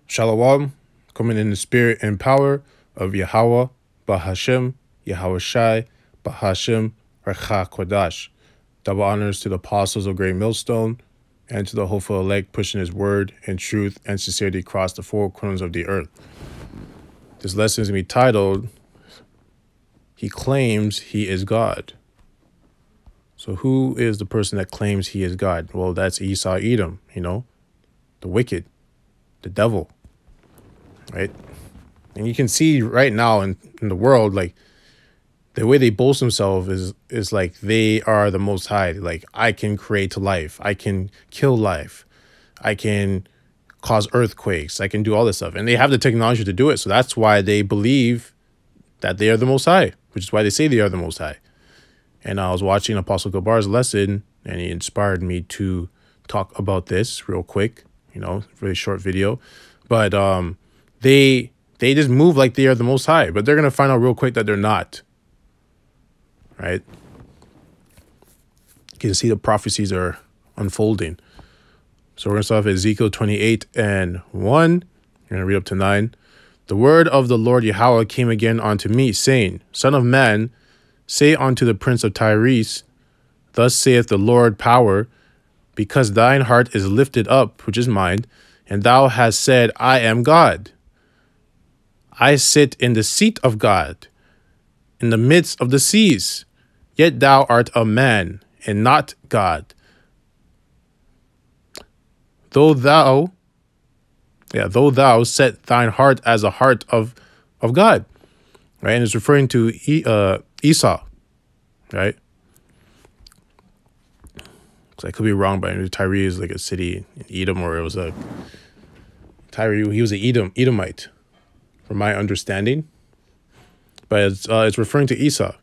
Shalom, coming in the spirit and power of Yahweh, Bahashem, Yahweh Shai, Bahashem, Recha Kodash. Double honors to the apostles of Great Millstone and to the hopeful elect pushing his word and truth and sincerity across the four corners of the earth. This lesson is going to be titled, He Claims He is God. So who is the person that claims he is God? Well, that's Esau Edom, the wicked, the devil, right? And you can see right now in the world, like, the way they boast themselves is like they are the Most High. Like, I can create life. I can kill life. I can cause earthquakes. I can do all this stuff. And they have the technology to do it. So that's why they believe that they are the Most High, which is why they say they are the Most High. And I was watching Apostle Gabar's lesson, and he inspired me to talk about this real quick, really short video. But they just move like they are the Most High, but they're going to find out real quick that they're not, right? You can see the prophecies are unfolding. So we're going to start off at Ezekiel 28:1. We're going to read up to 9. The word of the Lord Yahweh came again unto me, saying, Son of man, say unto the prince of Tyrese, Thus saith the Lord power, because thine heart is lifted up, which is mine, and thou hast said, I am God. I sit in the seat of God, in the midst of the seas, yet thou art a man, and not God. Though thou set thine heart as a heart of God, right? And it's referring to Esau, right? So I could be wrong, but Tyre is like a city in Edom, or it was a Tyre. He was an Edomite, from my understanding. But it's referring to Esau,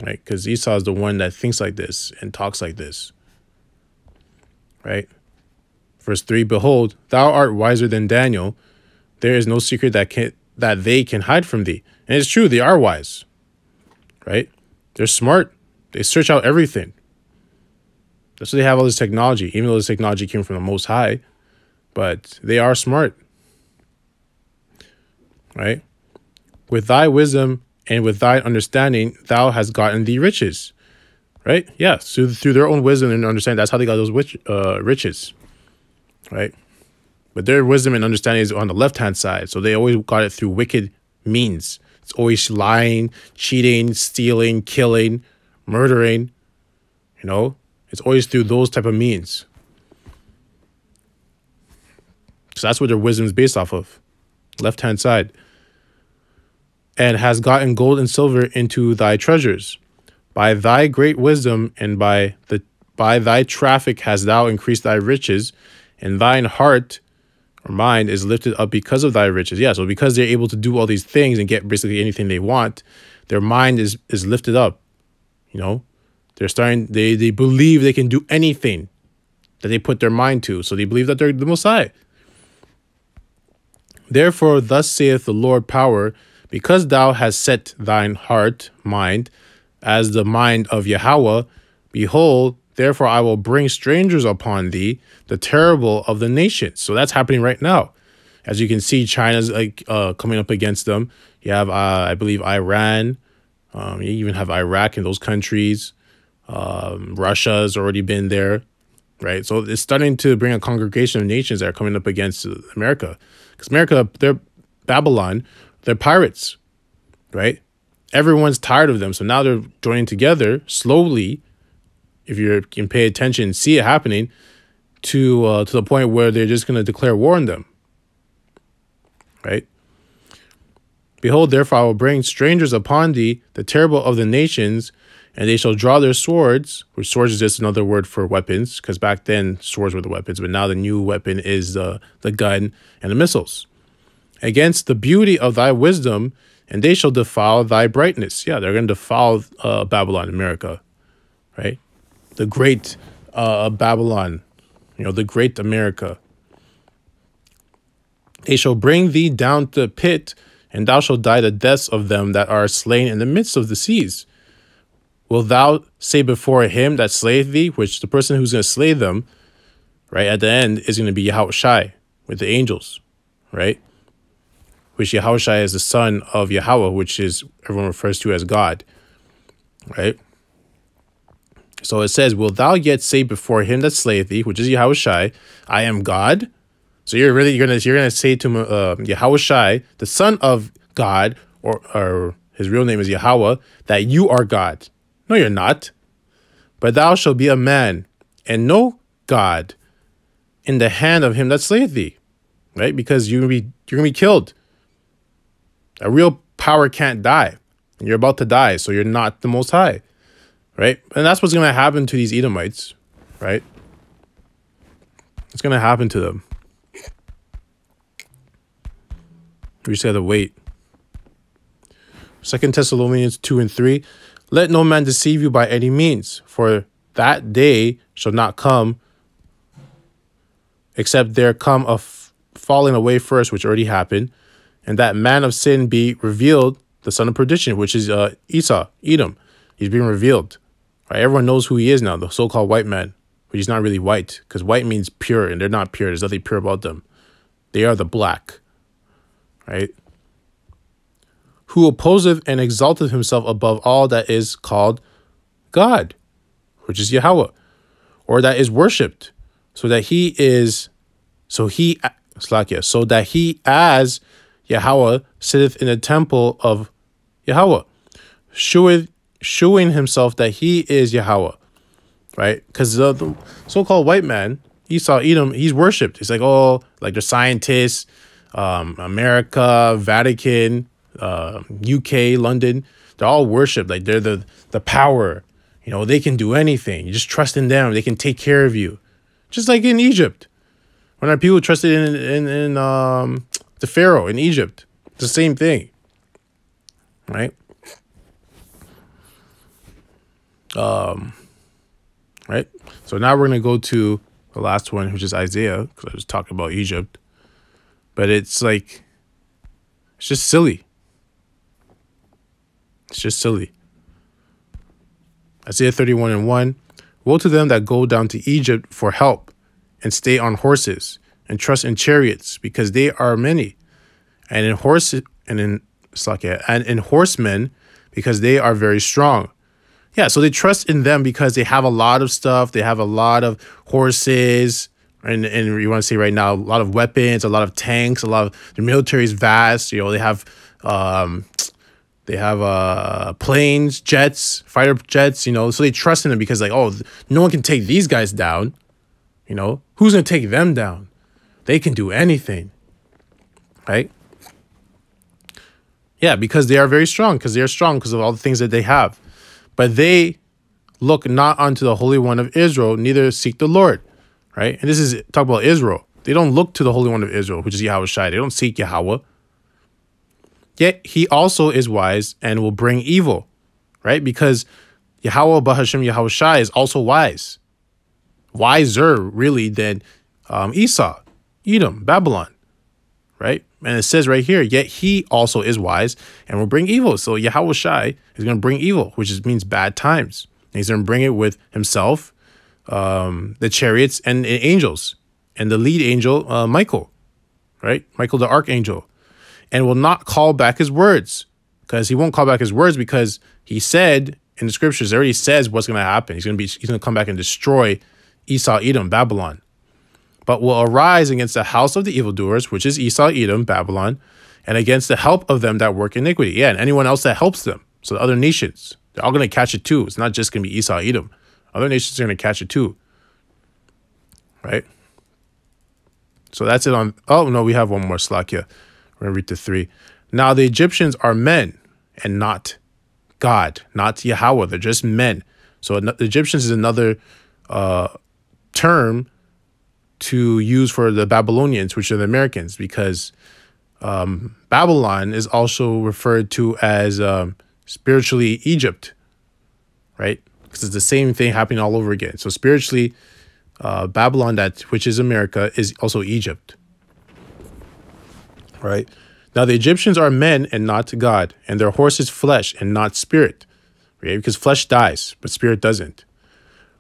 right? Because Esau is the one that thinks like this and talks like this, right? Verse 3, Behold, thou art wiser than Daniel. There is no secret that they can hide from thee. And it's true, they are wise, right? They're smart. They search out everything. That's why they have all this technology, even though this technology came from the Most High. But they are smart, right? With thy wisdom and with thy understanding, thou hast gotten thee riches, right? Yeah, so through their own wisdom and understanding, that's how they got those riches, right? But their wisdom and understanding is on the left-hand side, so they always got it through wicked means. It's always lying, cheating, stealing, killing, murdering, It's always through those type of means. So that's what their wisdom is based off of, left-hand side. And has gotten gold and silver into thy treasures. By thy great wisdom and by thy traffic hast thou increased thy riches, and thine heart or mind is lifted up because of thy riches. Yeah, so because they're able to do all these things and get basically anything they want, their mind is lifted up. They believe they can do anything that they put their mind to. So they believe that they're the Most High. Therefore, thus saith the Lord power, because thou hast set thine heart, mind, as the mind of Yahweh, behold, therefore I will bring strangers upon thee, the terrible of the nations. So that's happening right now. As you can see, China's coming up against them. You have, I believe, Iran. You even have Iraq in those countries. Russia's already been there, right? So it's starting to bring a congregation of nations that are coming up against America. Because America, they're Babylon, they're pirates, right? Everyone's tired of them. So now they're joining together slowly, if you can pay attention, see it happening, to the point where they're just going to declare war on them, right? Behold, therefore I will bring strangers upon thee, the terrible of the nations, and they shall draw their swords, which swords is just another word for weapons, because back then swords were the weapons, but now the new weapon is the gun and the missiles, against the beauty of thy wisdom, and they shall defile thy brightness. Yeah, they're going to defile Babylon, America, right? The great Babylon, the great America. They shall bring thee down to the pit, and thou shalt die the deaths of them that are slain in the midst of the seas. Wilt thou say before him that slayeth thee, which the person who's going to slay them, right, at the end is going to be Yahweh Shai with the angels, right? Which Yahushai is the son of Yahweh, which is everyone refers to as God, right? So it says, will thou yet say before him that slayeth thee, which is Yahushai, I am God? So you're gonna say to Yahushai, the son of God, or his real name is Yahweh, that you are God. No, you're not. But thou shalt be a man, and no God, in the hand of him that slayeth thee, right? Because you're gonna be killed. A real power can't die, and you're about to die, so you're not the Most High, right? And that's what's gonna happen to these Edomites, right? It's gonna happen to them. We just have to wait. 2 Thessalonians 2:3. Let no man deceive you by any means, for that day shall not come, except there come a falling away first, which already happened, and that man of sin be revealed, the son of perdition, which is Esau, Edom. He's being revealed. Right? Everyone knows who he is now, the so-called white man, but he's not really white, because white means pure, and they're not pure. There's nothing pure about them. They are the black. Right? Who opposeth and exalteth himself above all that is called God, which is Yahweh, or that is worshipped, so that he as Yahweh sitteth in the temple of Yahweh, shewing himself that he is Yahweh, right? Because the so-called white man, Esau, Edom, he's worshipped. He's like, oh, like the scientists, America, Vatican, UK, London, they're all worshipped. Like they're the power. You know, they can do anything. You just trust in them. They can take care of you. Just like in Egypt. When our people trusted in the Pharaoh in Egypt. It's the same thing. Right? Right? So now we're going to go to the last one, which is Isaiah, because I was talking about Egypt. But it's like, it's just silly. It's just silly. Isaiah 31:1. Woe to them that go down to Egypt for help, and stay on horses, and trust in chariots, because they are many, and in horsemen, because they are very strong. Yeah, so they trust in them because they have a lot of stuff. They have a lot of horses, and you want to say right now, a lot of weapons, a lot of tanks, the military is vast. You know, they have planes, jets, fighter jets, you know, so they trust in them because like, oh, no one can take these guys down. You know, who's going to take them down? They can do anything, right? Yeah, because they are very strong, because of all the things that they have. But they look not unto the Holy One of Israel, neither seek the Lord, right? And this is talk about Israel. They don't look to the Holy One of Israel, which is Yahushai. They don't seek Yahweh. Yet he also is wise and will bring evil, right? Because Yahweh Bahashem Yahushai is also wise. Wiser, really, than Esau, Edom, Babylon, right? And it says right here, yet he also is wise and will bring evil. So Yahushai is going to bring evil, which means bad times. And he's going to bring it with himself, the chariots and angels, and the lead angel, Michael, right? Michael the archangel. And will not call back his words, because he won't call back his words, because he said in the scriptures, it already says what's going to happen. He's going to come back and destroy Esau, Edom, Babylon, but will arise against the house of the evildoers, which is Esau, Edom, Babylon, and against the help of them that work iniquity. Yeah, and anyone else that helps them. So the other nations, they're all going to catch it too. It's not just going to be Esau, Edom. Other nations are going to catch it too, right? So that's it on, oh no, we have one more Slakia. We're going to read the 3. Now the Egyptians are men and not God, not Yahweh. They're just men. So the Egyptians is another term to use for the Babylonians, which are the Americans, because Babylon is also referred to as spiritually Egypt, right? Because it's the same thing happening all over again. So spiritually, Babylon, which is America, is also Egypt. Right? Now the Egyptians are men and not God, and their horse is flesh and not spirit, right? Because flesh dies, but spirit doesn't.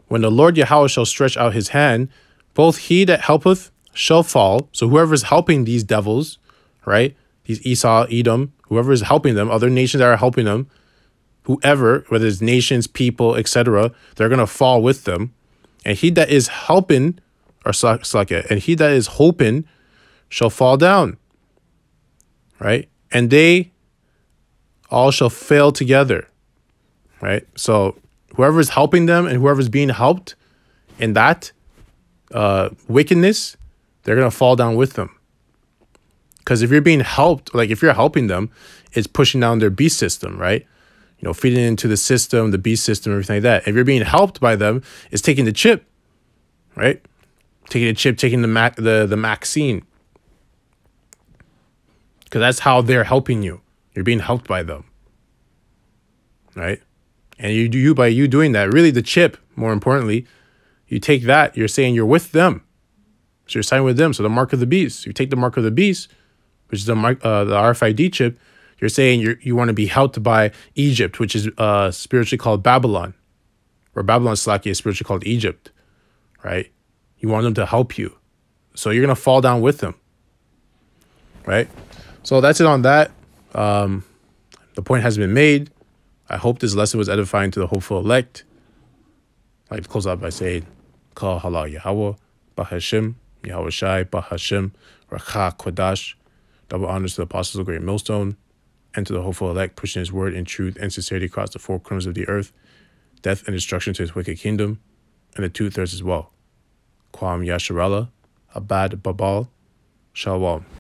When the Lord Yahweh shall stretch out his hand, both he that helpeth shall fall. So whoever is helping these devils, right? These Esau, Edom, whoever is helping them, other nations that are helping them, whoever, whether it's nations, people, etc., they're going to fall with them. And he that is helping, or and he that is hoping shall fall down, right? And they all shall fail together, right? So whoever is helping them and whoever is being helped in that wickedness, they're going to fall down with them. Because if you're being helped, like if you're helping them, it's pushing down their beast system, right? You know, feeding into the system, the beast system, everything like that. If you're being helped by them, it's taking the chip, right? Taking the chip, taking the maxine. Because that's how they're helping you. You're being helped by them, right? And by you doing that, really the chip, more importantly, you take that, you're saying you're with them. So you're signing with them. So the mark of the beast, you take the mark of the beast, which is the RFID chip, you're saying you want to be helped by Egypt, which is spiritually called Babylon, or Babylon Slakia is spiritually called Egypt, right? You want them to help you. So you're going to fall down with them, right? So that's it on that. The point has been made. I hope this lesson was edifying to the hopeful elect. I'd like to close out by saying, Kal Hala Yahweh, Bahashim, Yahweh Shai, Bahashim, Rakha Kodash. Double honors to the apostles of the great millstone, and to the hopeful elect, pushing his word in truth and sincerity across the four corners of the earth, death and destruction to his wicked kingdom, and the two-thirds as well. Kwam Yasharallah, Abad Babal, Shalom.